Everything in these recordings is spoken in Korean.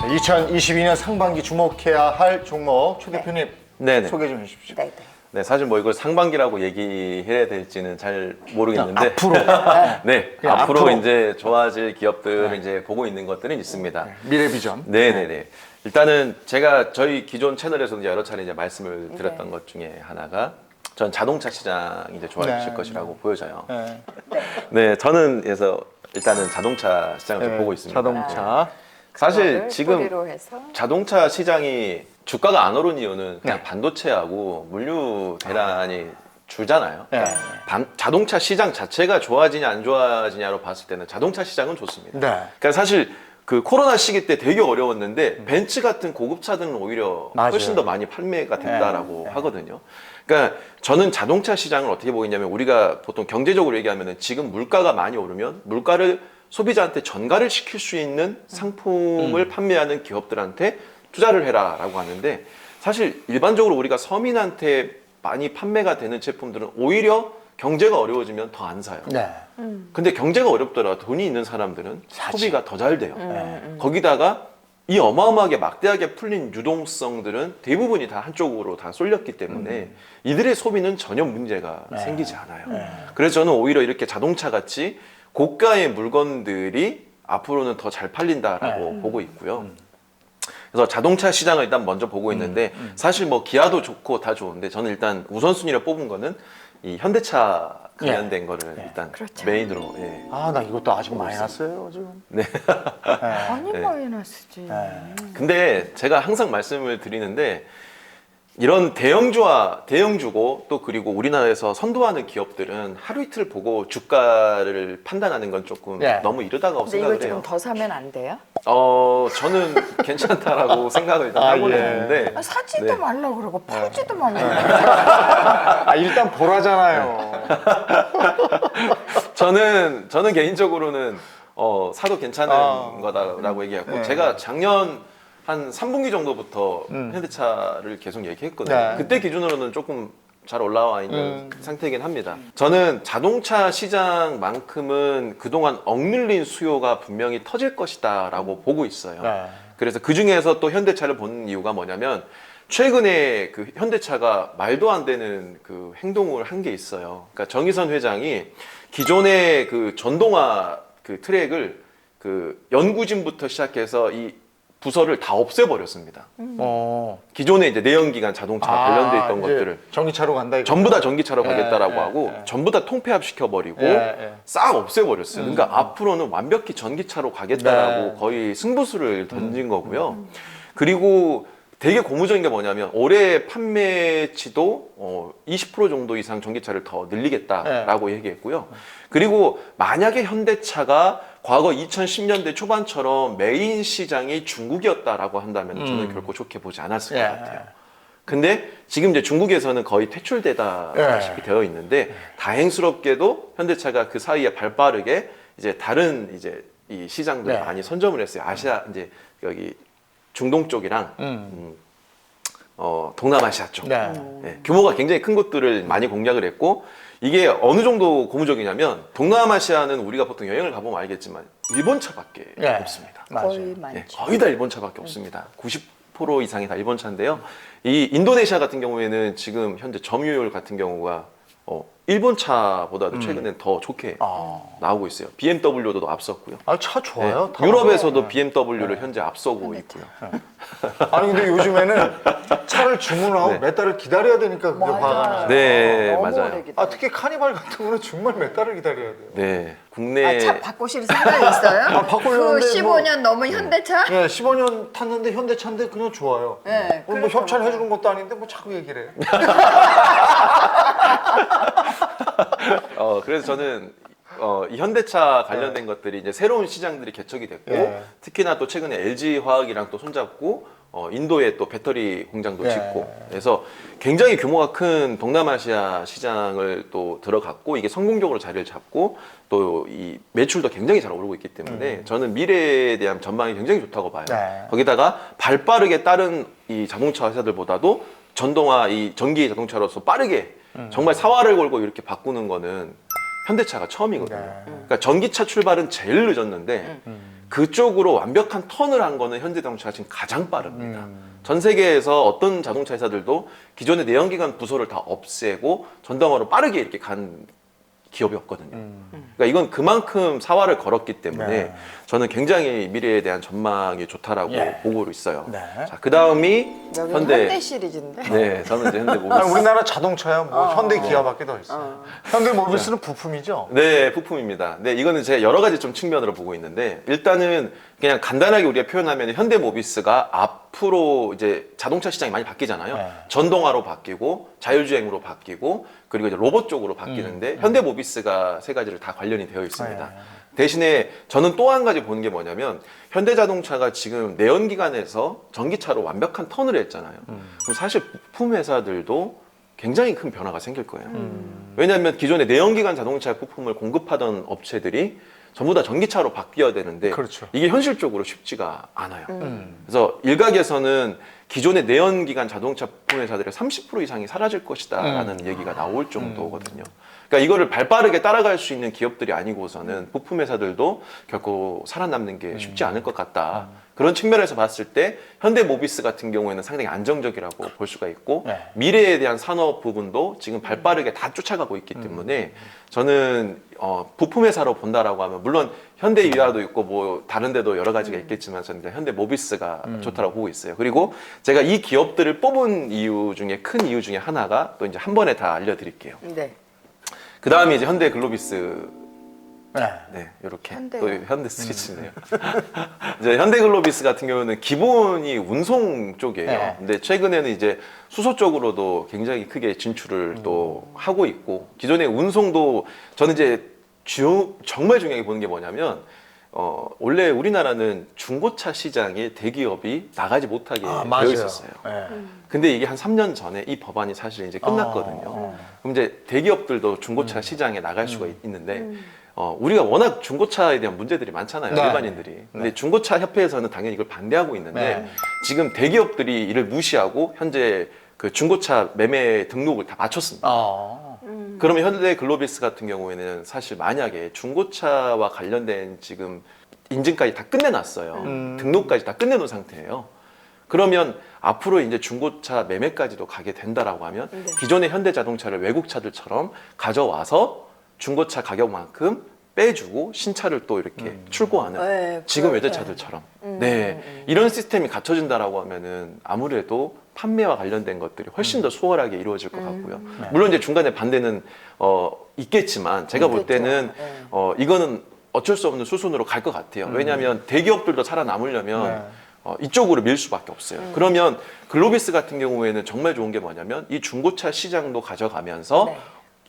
2022년 상반기 주목해야 할 종목 최 대표님 네네. 소개 좀 해주십시오. 네, 네. 네, 사실 뭐 이걸 상반기라고 얘기해야 될지는 잘 모르겠는데 앞으로 네, 그냥 앞으로 앞으로. 이제 좋아질 기업들을 이제 보고 있는 것들은 있습니다. 미래 비전. 네네네. 일단은 제가 저희 기존 채널에서도 이제 여러 차례 이제 말씀을 드렸던 것 중에 하나가 전 자동차 시장이 이제 좋아질 네. 것이라고 보여져요. 네. 네, 저는 그래서 일단은 자동차 시장을 좀 네, 보고 있습니다. 자동차. 사실 그거를 지금 뿌리로 해서 자동차 시장이 주가가 안 오른 이유는 그냥 네. 반도체하고 물류 대란이 줄잖아요. 네. 자동차 시장 자체가 좋아지냐 안 좋아지냐로 봤을 때는 자동차 시장은 좋습니다. 네. 그러니까 사실 그 코로나 시기 때 되게 어려웠는데 벤츠 같은 고급차들은 오히려 맞아요. 훨씬 더 많이 판매가 된다라고 네. 하거든요. 그러니까 저는 자동차 시장을 어떻게 보이냐면 우리가 보통 경제적으로 얘기하면 지금 물가가 많이 오르면 물가를 소비자한테 전가를 시킬 수 있는 상품을 판매하는 기업들한테 투자를 해라라고 하는데 사실 일반적으로 우리가 서민한테 많이 판매가 되는 제품들은 오히려 경제가 어려워지면 더 안 사요. 네. 근데 경제가 어렵더라도 돈이 있는 사람들은 사지. 소비가 더 잘 돼요. 거기다가 이 어마어마하게 막대하게 풀린 유동성들은 대부분이 다 한쪽으로 다 쏠렸기 때문에 이들의 소비는 전혀 문제가 생기지 않아요. 그래서 저는 오히려 이렇게 자동차 같이 고가의 물건들이 앞으로는 더 잘 팔린다라고 보고 있고요. 그래서 자동차 시장을 일단 먼저 보고 있는데 사실 뭐 기아도 좋고 다 좋은데 저는 일단 우선순위를 뽑은 거는 이 현대차 관련된 거를 일단 그렇죠. 메인으로 예. 아, 나 이것도 아직 마이너스예요, 지금. 네. 아니 네. 마이너스지. 근데 제가 항상 말씀을 드리는데 이런 대형주고 또 그리고 우리나라에서 선도하는 기업들은 하루 이틀 보고 주가를 판단하는 건 조금 네. 너무 이르다고 근데 이거 생각을 좀 해요. 더 사면 안 돼요? 저는 괜찮다라고 생각을 일단 하고 예. 있는데 아, 사지도 네. 말라 그러고 팔지도 말라 그러고. 아, 일단 보라잖아요. 저는 개인적으로는 사도 괜찮은 아. 거다라고 얘기하고 네. 제가 작년 한 3분기 정도부터 현대차를 계속 얘기했거든요. 네. 그때 기준으로는 조금 잘 올라와 있는 상태이긴 합니다. 저는 자동차 시장만큼은 그동안 억눌린 수요가 분명히 터질 것이다라고 보고 있어요. 네. 그래서 그 중에서 또 현대차를 보는 이유가 뭐냐면 최근에 그 현대차가 말도 안 되는 그 행동을 한 게 있어요. 그러니까 정의선 회장이 기존의 그 전동화 그 트랙을 그 연구진부터 시작해서 이 부서를 다 없애버렸습니다. 기존에 이제 내연기관 자동차와 관련돼 있던 이제 것들을 전기차로 간다 이거. 전부 다 전기차로 예, 가겠다라고 예, 하고 예. 전부 다 통폐합시켜버리고 예. 싹 없애버렸어요. 그러니까 앞으로는 완벽히 전기차로 가겠다라고 네. 거의 승부수를 던진 거고요. 그리고 되게 고무적인 게 뭐냐면 올해 판매치도 20% 정도 이상 전기차를 더 늘리겠다라고 얘기했고요. 그리고 만약에 현대차가 과거 2010년대 초반처럼 메인 시장이 중국이었다라고 한다면 저는 결코 좋게 보지 않았을 예. 것 같아요. 근데 지금 이제 중국에서는 거의 퇴출되다시피 되어 있는데 다행스럽게도 현대차가 그 사이에 발빠르게 이제 다른 이제 이 시장들을 네. 많이 선점을 했어요. 아시아 이제 여기 중동 쪽이랑 동남아시아 쪽. 네. 네, 규모가 굉장히 큰 곳들을 많이 공략을 했고 이게 어느 정도 고무적이냐면 동남아시아는 우리가 보통 여행을 가보면 알겠지만 일본 차밖에 네. 없습니다. 맞아요. 거의 네, 많죠. 거의 다 일본 차밖에 없습니다. 90% 이상이 다 일본 차인데요. 이 인도네시아 같은 경우에는 지금 현재 점유율 같은 경우가 일본 차보다도 최근에 더 좋게 나오고 있어요. BMW도 더 앞섰고요. 아, 차 좋아요. 다. 유럽에서도 BMW를 현재 앞서고 있고요. 아니 근데 요즘에는 차를 주문하고 네. 몇 달을 기다려야 되니까 그게 화가 나요. 네, 너무 맞아요. 오래 기다려. 아, 특히 카니발 같은 거는 정말 몇 달을 기다려야 돼요. 네, 국내 차 바꾸실 생각이 있어요? 바꾸려는데 그 15년 넘은 현대차? 네, 15년 탔는데 현대차인데 그냥 좋아요. 네, 뭐 그렇죠. 협찬 해주는 것도 아닌데 뭐 자꾸 얘기를 해. 그래서 저는 이 현대차 관련된 것들이 이제 새로운 시장들이 개척이 됐고 예. 특히나 또 최근에 LG 화학이랑 또 손잡고 인도에 또 배터리 공장도 예. 짓고 그래서 굉장히 규모가 큰 동남아시아 시장을 또 들어갔고 이게 성공적으로 자리를 잡고 또 이 매출도 굉장히 잘 오르고 있기 때문에 저는 미래에 대한 전망이 굉장히 좋다고 봐요. 네. 거기다가 발빠르게 다른 이 자동차 회사들보다도 전동화 이 전기 자동차로서 빠르게 정말 사활을 걸고 이렇게 바꾸는 거는 현대차가 처음이거든요. 네. 그러니까 전기차 출발은 제일 늦었는데 그쪽으로 완벽한 턴을 한 거는 현대자동차가 지금 가장 빠릅니다. 전 세계에서 어떤 자동차 회사들도 기존의 내연기관 부서를 다 없애고 전동화로 빠르게 이렇게 간 기업이 없거든요. 그러니까 이건 그만큼 사활을 걸었기 때문에 네. 저는 굉장히 미래에 대한 전망이 좋다라고 예. 보고 있어요. 네. 자, 그 다음이 여기 현대. 현대 시리즈인데. 네, 저는 이제 현대 모비스. 아니, 우리나라 자동차야 뭐 현대 기아밖에 더 있어. 현대 모비스는 부품이죠. 네, 부품입니다. 네, 이거는 제가 여러 가지 좀 측면으로 보고 있는데 일단은 그냥 간단하게 우리가 표현하면 현대 모비스가 앞으로 이제 자동차 시장이 많이 바뀌잖아요. 네. 전동화로 바뀌고 자율주행으로 바뀌고 그리고 이제 로봇 쪽으로 바뀌는데 현대 모비스가 세 가지를 다 관련이 되어 있습니다. 네. 대신에 저는 또 한 가지 보는 게 뭐냐면 현대자동차가 지금 내연기관에서 전기차로 완벽한 턴을 했잖아요. 그럼 사실 부품 회사들도 굉장히 큰 변화가 생길 거예요. 왜냐하면 기존의 내연기관 자동차 부품을 공급하던 업체들이 전부 다 전기차로 바뀌어야 되는데 그렇죠. 이게 현실적으로 쉽지가 않아요. 그래서 일각에서는 기존의 내연기관 자동차 부품 회사들의 30% 이상이 사라질 것이다라는 얘기가 나올 정도거든요. 그러니까 이거를 발빠르게 따라갈 수 있는 기업들이 아니고서는 부품 회사들도 결코 살아남는 게 쉽지 않을 것 같다. 그런 측면에서 봤을 때 현대모비스 같은 경우에는 상당히 안정적이라고 볼 수가 있고 네. 미래에 대한 산업 부분도 지금 발빠르게 다 쫓아가고 있기 때문에 저는 부품 회사로 본다라고 하면 물론 현대유아도 있고 뭐 다른 데도 여러 가지가 있겠지만 저는 현대모비스가 좋다라고 보고 있어요. 그리고 제가 이 기업들을 뽑은 이유 중에 큰 이유 중에 하나가 또 이제 한 번에 다 알려드릴게요. 네. 그 다음이 이제 현대글로비스. 네. 네, 이렇게 현대요. 또 현대 스트리치네요. 이제 현대글로비스 같은 경우는 기본이 운송 쪽이에요. 네. 근데 최근에는 이제 수소 쪽으로도 굉장히 크게 진출을 또 하고 있고 기존의 운송도 저는 이제 정말 중요하게 보는 게 뭐냐면 원래 우리나라는 중고차 시장에 대기업이 나가지 못하게 되어 있었어요. 네. 근데 이게 한 3년 전에 이 법안이 사실 이제 끝났거든요. 그럼 이제 대기업들도 중고차 시장에 나갈 수가 있는데 우리가 워낙 중고차에 대한 문제들이 많잖아요. 네. 일반인들이. 근데 중고차 협회에서는 당연히 이걸 반대하고 있는데 네. 지금 대기업들이 이를 무시하고 현재 그 중고차 매매 등록을 다 마쳤습니다. 그러면 현대 글로비스 같은 경우에는 사실 만약에 중고차와 관련된 지금 인증까지 다 끝내놨어요. 등록까지 다 끝내놓은 상태예요. 그러면 앞으로 이제 중고차 매매까지도 가게 된다라고 하면 네. 기존의 현대 자동차를 외국 차들처럼 가져와서 중고차 가격만큼 빼주고 신차를 또 이렇게 출고하는 네, 지금 그럴 외제차들처럼 네 이런 시스템이 갖춰진다라고 하면은 아무래도 판매와 관련된 것들이 훨씬 더 수월하게 이루어질 것 같고요. 물론 이제 중간에 반대는 있겠지만 제가 볼 있겠죠. 때는 이거는 어쩔 수 없는 수순으로 갈 것 같아요. 왜냐하면 대기업들도 살아남으려면 이쪽으로 밀 수밖에 없어요. 그러면 글로비스 같은 경우에는 정말 좋은 게 뭐냐면 이 중고차 시장도 가져가면서 네.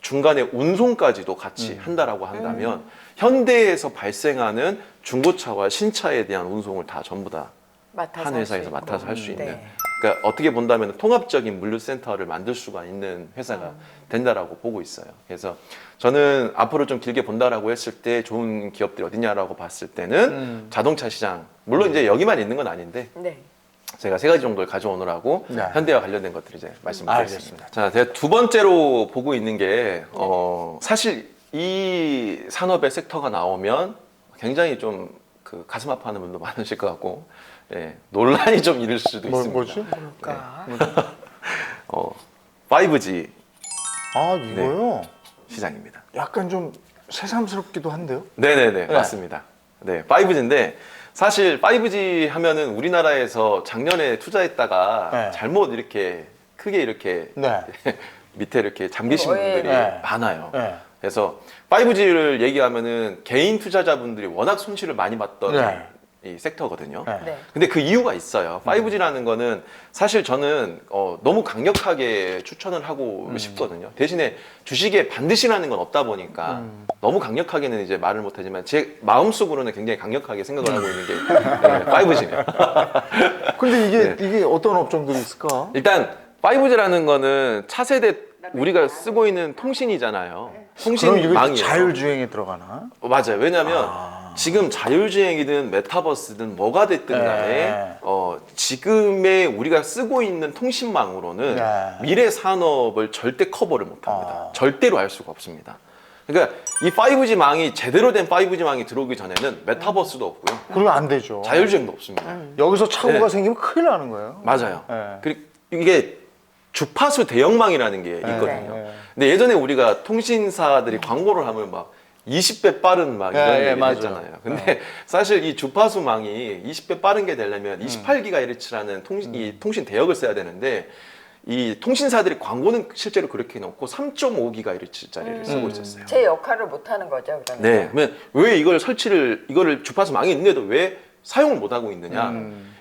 중간에 운송까지도 같이 한다라고 한다면 현대에서 발생하는 중고차와 신차에 대한 운송을 다 전부 다 맡아서 한 할 회사에서 수 맡아서 할 수 있고. 있는 네. 그러니까 어떻게 본다면 통합적인 물류센터를 만들 수가 있는 회사가 된다라고 보고 있어요. 그래서 저는 앞으로 좀 길게 본다라고 했을 때 좋은 기업들이 어디냐라고 봤을 때는 자동차 시장 물론 이제 여기만 있는 건 아닌데 네. 제가 세 가지 정도를 가져오느라고 네. 현대와 관련된 것들을 이제 말씀드리겠습니다. 알겠습니다. 자, 제가 두 번째로 보고 있는 게 사실 이 산업의 섹터가 나오면 굉장히 좀 그 가슴 아파하는 분도 많으실 것 같고 예, 논란이 좀 일을 수도 있습니다. 뭐지? 그러니까. 5G 아, 이거요? 시장입니다. 약간 좀 새삼스럽기도 한데요? 네네네, 네. 맞습니다. 네, 5G인데 사실 5G 하면은 우리나라에서 작년에 투자했다가 네. 잘못 이렇게 크게 이렇게 네. 밑에 이렇게 잠기신 네. 분들이 네. 많아요. 네. 그래서 5G를 얘기하면은 개인 투자자분들이 워낙 손실을 많이 봤던 네. 이 섹터거든요. 네. 네. 근데 그 이유가 있어요. 5G라는 거는 사실 저는 너무 강력하게 추천을 하고 싶거든요. 대신에 주식에 반드시라는 건 없다 보니까 너무 강력하게는 이제 말을 못하지만 제 마음속으로는 굉장히 강력하게 생각을 하고 있는 게 5G네요. 근데 네. 이게 어떤 업종들이 있을까? 일단 5G라는 거는 차세대 우리가 쓰고 있는 통신이잖아요. 그럼 이거 통신망이에요. 자율주행에 들어가나? 맞아요. 왜냐하면 지금 자율주행이든 메타버스든 뭐가 됐든 간에 네. 지금의 우리가 쓰고 있는 통신망으로는 네. 미래 산업을 절대 커버를 못합니다. 절대로 알 수가 없습니다. 그러니까 이 5G망이 제대로 된 5G망이 들어오기 전에는 메타버스도 없고요. 그러면 안 되죠. 자율주행도 없습니다. 여기서 착오가 네. 생기면 큰일 나는 거예요. 맞아요. 네. 그리고 이게 주파수 대형망이라는 게 있거든요. 네. 근데 예전에 우리가 통신사들이 광고를 하면 막 20배 빠른 막 이런 예, 예, 얘기를 맞아요. 했잖아요. 근데 사실 이 주파수망이 20배 빠른 게 되려면 28GHz라는 이 통신 대역을 써야 되는데 이 통신사들이 광고는 실제로 그렇게 해놓고 3.5GHz짜리를 쓰고 있었어요. 제 역할을 못 하는 거죠, 그러면. 네, 그러면 왜 이거를 주파수망이 있는데도 왜 사용을 못 하고 있느냐?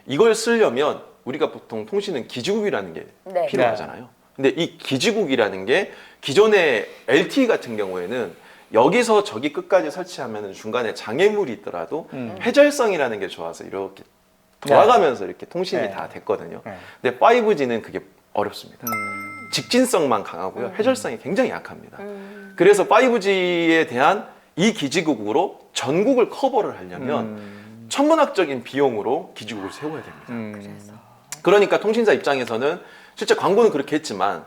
이걸 쓰려면 우리가 보통 통신은 기지국이라는 게 네. 필요하잖아요. 근데 이 기지국이라는 게 기존의 LTE 같은 경우에는 여기서 저기 끝까지 설치하면 중간에 장애물이 있더라도 회절성이라는 게 좋아서 이렇게 돌아가면서 이렇게 통신이 네. 다 됐거든요. 네. 근데 5G는 그게 어렵습니다. 직진성만 강하고요. 회절성이 굉장히 약합니다. 그래서 5G에 대한 이 기지국으로 전국을 커버를 하려면 천문학적인 비용으로 기지국을 세워야 됩니다. 그러니까 통신사 입장에서는 실제 광고는 그렇게 했지만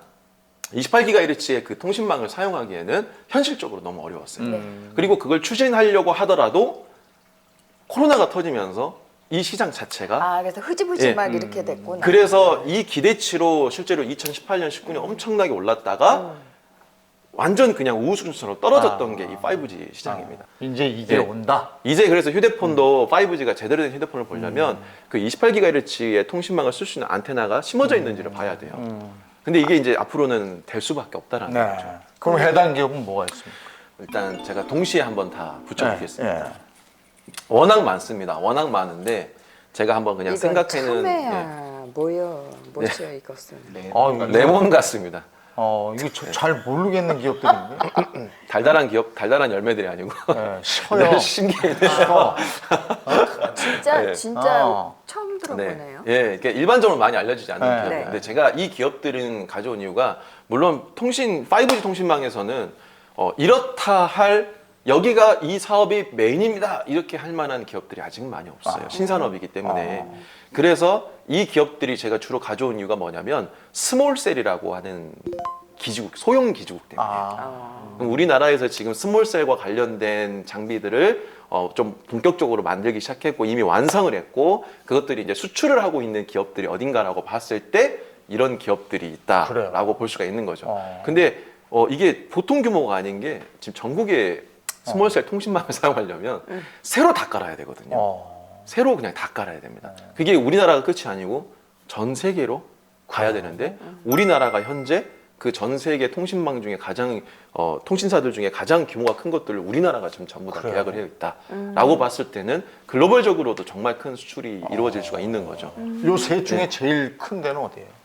28GHz의 그 통신망을 사용하기에는 현실적으로 너무 어려웠어요. 그리고 그걸 추진하려고 하더라도 코로나가 터지면서 이 시장 자체가 아, 그래서 흐지부지 예. 막 이렇게 됐구나. 그래서 이 기대치로 실제로 2018년, 19년 엄청나게 올랐다가 완전 그냥 우후죽순으로 떨어졌던 게 이 5G 시장입니다. 이제 이게 예. 온다. 이제 그래서 휴대폰도 5G가 제대로 된 휴대폰을 보려면 그 28GHz의 통신망을 쓸 수 있는 안테나가 심어져 있는지를 봐야 돼요. 근데 이게 이제 앞으로는 될 수밖에 없다라는 네. 거죠. 그럼 해당 기업은 뭐가 있습니까? 일단 제가 동시에 한번 다 붙여보겠습니다. 네. 워낙 많습니다. 워낙 많은데 제가 한번 그냥 이건 생각해는 참외야, 뭐요, 뭐죠 이것은. 이거 레몬 같습니다. 이거 잘 모르겠는 기업들인데. 달달한 기업, 달달한 열매들이 아니고 네, 쉬워요. 네, 신기해요. 쉬워. 진짜 네. 진짜 처음 들어보네요. 예, 그러니까 일반적으로 많이 알려지지 않는 네. 기업인데 네. 근데 제가 이 기업들은 가져온 이유가 물론 5G 통신망에서는 이렇다 할 여기가 이 사업이 메인입니다 이렇게 할 만한 기업들이 아직 많이 없어요. 신산업이기 때문에. 그래서 이 기업들이 제가 주로 가져온 이유가 뭐냐면 스몰셀이라고 하는 기지국, 소형 기지국 때문에. 그럼 우리나라에서 지금 스몰셀과 관련된 장비들을 좀 본격적으로 만들기 시작했고 이미 완성을 했고 그것들이 이제 수출을 하고 있는 기업들이 어딘가라고 봤을 때 이런 기업들이 있다라고 그래요. 볼 수가 있는 거죠. 근데 이게 보통 규모가 아닌 게 지금 전국에 스몰셀 통신망을 사용하려면 새로 다 깔아야 되거든요. 새로 그냥 다 깔아야 됩니다. 그게 우리나라가 끝이 아니고 전 세계로 가야 되는데 우리나라가 현재 그 전 세계 통신망 중에 가장 통신사들 중에 가장 규모가 큰 것들을 우리나라가 지금 전부 다 그래요. 계약을 해 있다라고 봤을 때는 글로벌적으로도 정말 큰 수출이 이루어질 수가 있는 거죠. 요 셋 중에 제일 큰 데는 어디예요?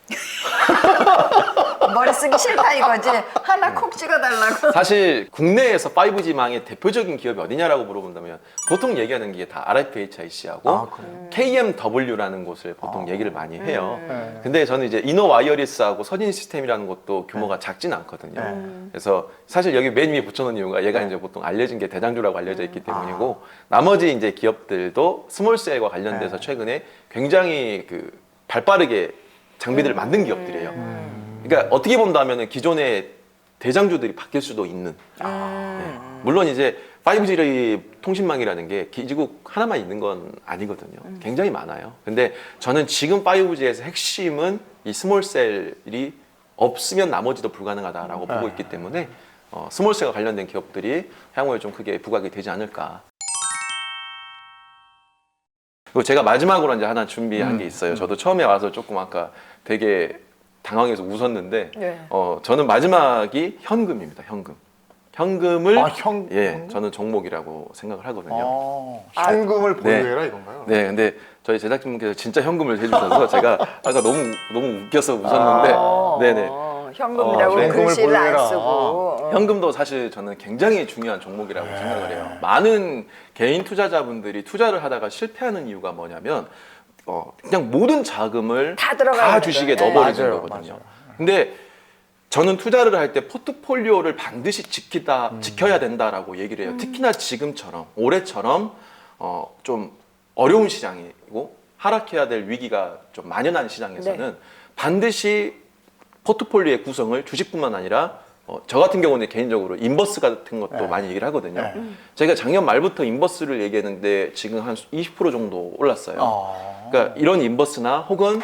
머리 쓰기 싫다 이거지. 하나 콕 찍어달라고. 사실 국내에서 5G망의 대표적인 기업이 어디냐라고 물어본다면 보통 얘기하는 게 다 RFHIC하고 그래요? KMW라는 곳을 보통 얘기를 많이 해요. 네. 근데 저는 이제 이노와이어리스하고 선인 시스템이라는 것도 규모가 작진 않거든요. 그래서 사실 여기 맨 위에 붙여놓은 이유가 얘가 이제 보통 알려진 게 대장주라고 알려져 있기 때문이고 나머지 이제 기업들도 스몰셀과 관련돼서 최근에 굉장히 그 발빠르게 장비들을 만든 기업들이에요. 그러니까 어떻게 본다면 기존의 대장주들이 바뀔 수도 있는. 네. 물론 이제 5G 통신망이라는 게 기지국 하나만 있는 건 아니거든요. 굉장히 많아요. 근데 저는 지금 5G에서 핵심은 이 스몰셀이 없으면 나머지도 불가능하다라고 보고 있기 때문에 스몰셀과 관련된 기업들이 향후에 좀 크게 부각이 되지 않을까. 그리고 제가 마지막으로 이제 하나 준비한 게 있어요. 저도 처음에 와서 조금 아까 되게 당황해서 웃었는데 네. 저는 마지막이 현금입니다. 현금을 현금? 저는 종목이라고 생각을 하거든요. 현금을 보유해라 이건가요? 네, 근데 저희 제작진분께서 진짜 현금을 해주셔서 제가 아까 너무 웃겨서 웃었는데, 네네. 현금이라고 현금을 글씨를 보유해라. 안 쓰고. 현금도 사실 저는 굉장히 중요한 종목이라고 생각을 해요. 많은 개인 투자자분들이 투자를 하다가 실패하는 이유가 뭐냐면 그냥 모든 자금을 다 들어가는 주식에 거예요. 넣어버리는 맞아요, 거거든요. 맞아요. 근데 저는 투자를 할 때 포트폴리오를 반드시 지켜야 된다라고 얘기를 해요. 특히나 지금처럼 올해처럼 좀 어려운 시장이고 하락해야 될 위기가 좀 만연한 시장에서는 반드시 포트폴리오의 구성을 주식뿐만 아니라 저 같은 경우는 개인적으로 인버스 같은 것도 네. 많이 얘기를 하거든요. 네. 제가 작년 말부터 인버스를 얘기했는데 지금 한 20% 정도 올랐어요. 어. 그러니까 이런 인버스나 혹은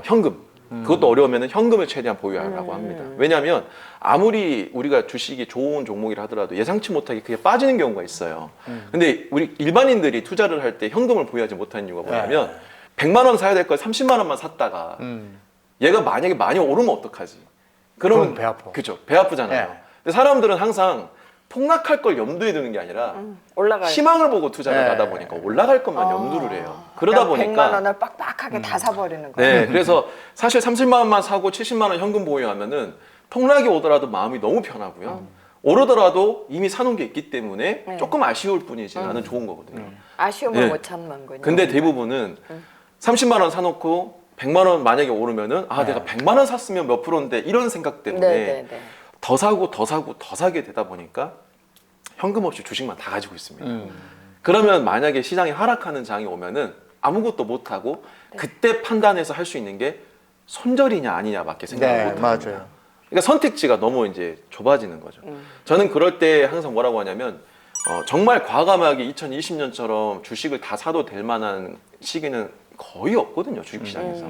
현금, 그것도 어려우면 현금을 최대한 보유하라고 합니다. 왜냐하면 아무리 우리가 주식이 좋은 종목이라 하더라도 예상치 못하게 그게 빠지는 경우가 있어요. 근데 우리 일반인들이 투자를 할 때 현금을 보유하지 못하는 이유가 뭐냐면 100만 원 사야 될 걸 30만 원만 샀다가 얘가 만약에 많이 오르면 어떡하지? 그럼 배 아파. 그죠. 배 아프잖아요. 네. 근데 사람들은 항상 폭락할 걸 염두에 두는 게 아니라 올라갈. 희망을 보고 투자를 네. 하다 보니까 올라갈 것만 염두를 해요. 그러다 그러니까 100만 보니까 원을 빡빡하게 다 사버리는 거예요. 네, 그래서 사실 30만 원만 사고 70만 원 현금 보유하면은 폭락이 오더라도 마음이 너무 편하고요. 오르더라도 이미 사놓은 게 있기 때문에 네. 조금 아쉬울 뿐이지 나는 좋은 거거든요. 아쉬움을 네. 못 참는 거예요. 근데 대부분은 30만 원 사놓고 100만 원 만약에 오르면은 아 내가 100만 원 샀으면 몇 프로인데 이런 생각 때문에 네. 더 사고 더 사고 더 사게 되다 보니까 현금 없이 주식만 다 가지고 있습니다. 그러면 만약에 시장이 하락하는 장이 오면은 아무것도 못 하고 그때 판단해서 할 수 있는 게 손절이냐 아니냐밖에 생각을 네, 못 합니다. 맞아요. 그러니까 선택지가 너무 이제 좁아지는 거죠. 저는 그럴 때 항상 뭐라고 하냐면 정말 과감하게 2020년처럼 주식을 다 사도 될 만한 시기는 거의 없거든요, 주식시장에서.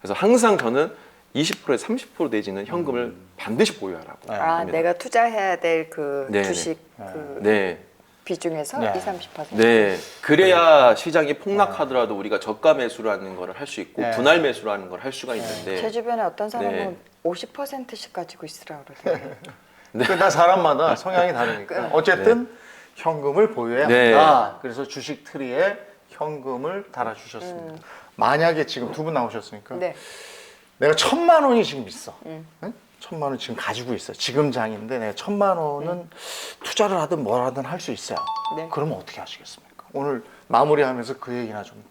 그래서 항상 저는 20%에서 30% 내지는 현금을 반드시 보유하라고 아, 합니다. 내가 투자해야 될 그 네네. 주식 그 네, 비중에서 네. 20-30%. 네. 그래야 시장이 폭락하더라도 우리가 저가 매수라는 걸 할 수 있고 네. 분할 매수라는 걸 할 수가 있는데 제 주변에 어떤 사람은 네. 50%씩 가지고 있으라고 그러더라고요. 그러니까 사람마다 성향이 다르니까 어쨌든 현금을 보유해야 네. 한다. 그래서 주식 트리에 현금을 달아주셨습니다. 만약에 지금 두 분 나오셨으니까 네. 내가 1,000만 원이 지금 있어. 응? 1,000만 원 지금 가지고 있어. 지금 장인데 내가 1,000만 원은 투자를 하든 뭘 하든 할 수 있어요. 네. 그러면 어떻게 하시겠습니까? 오늘 마무리하면서 그 얘기나 좀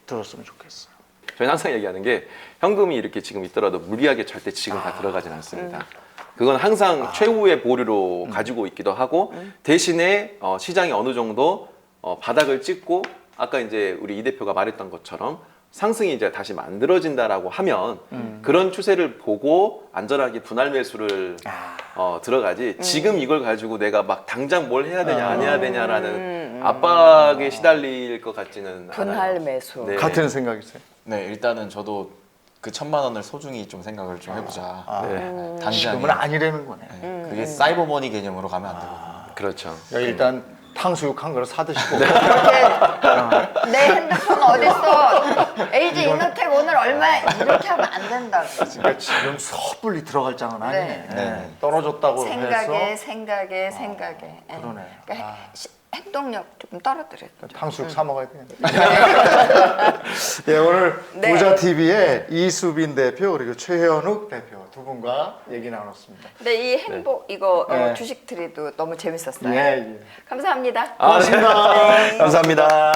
들었으면 좋겠어요. 저희는 항상 얘기하는 게 현금이 이렇게 지금 있더라도 무리하게 절대 지금 다 들어가진 않습니다. 그건 항상 최후의 보류로 가지고 있기도 하고 대신에 시장이 어느 정도 바닥을 찍고 아까 이제 우리 이 대표가 말했던 것처럼 상승이 이제 다시 만들어진다라고 하면 그런 추세를 보고 안전하게 분할 매수를 들어가지 지금 이걸 가지고 내가 막 당장 뭘 해야 되냐 안 해야 되냐라는 압박에 시달릴 것 같지는 분할 않아요. 매수. 네. 같은 생각이세요? 네, 일단은 저도 그 1,000만 원을 소중히 좀 생각을 좀 해보자. 당장에. 지금은 아니라는 거네. 네, 그게 사이버머니 개념으로 가면 안 되거든요. 그렇죠. 일단 탕수육 한 그릇 사드시고 이렇게 내 핸드폰 어딨어? LG 이노텍 오늘 얼마 이렇게 하면 안 된다고. 그러니까 지금 섣불리 들어갈 장은 아니네. 네. 네. 떨어졌다고 생각에 해서 생각에. 예. 그러네. 그러니까 행동력 좀 떨어뜨려요. 탕수육 사 먹어야 돼. 예, 오늘 네. 부자 TV의 이수빈 대표 그리고 최현욱 대표 두 분과 얘기 나눴습니다. 근데 이 행복 이거 네. 주식 트리도 너무 재밌었어요. 예, 예. 감사합니다. 고맙습니다. 네. 감사합니다.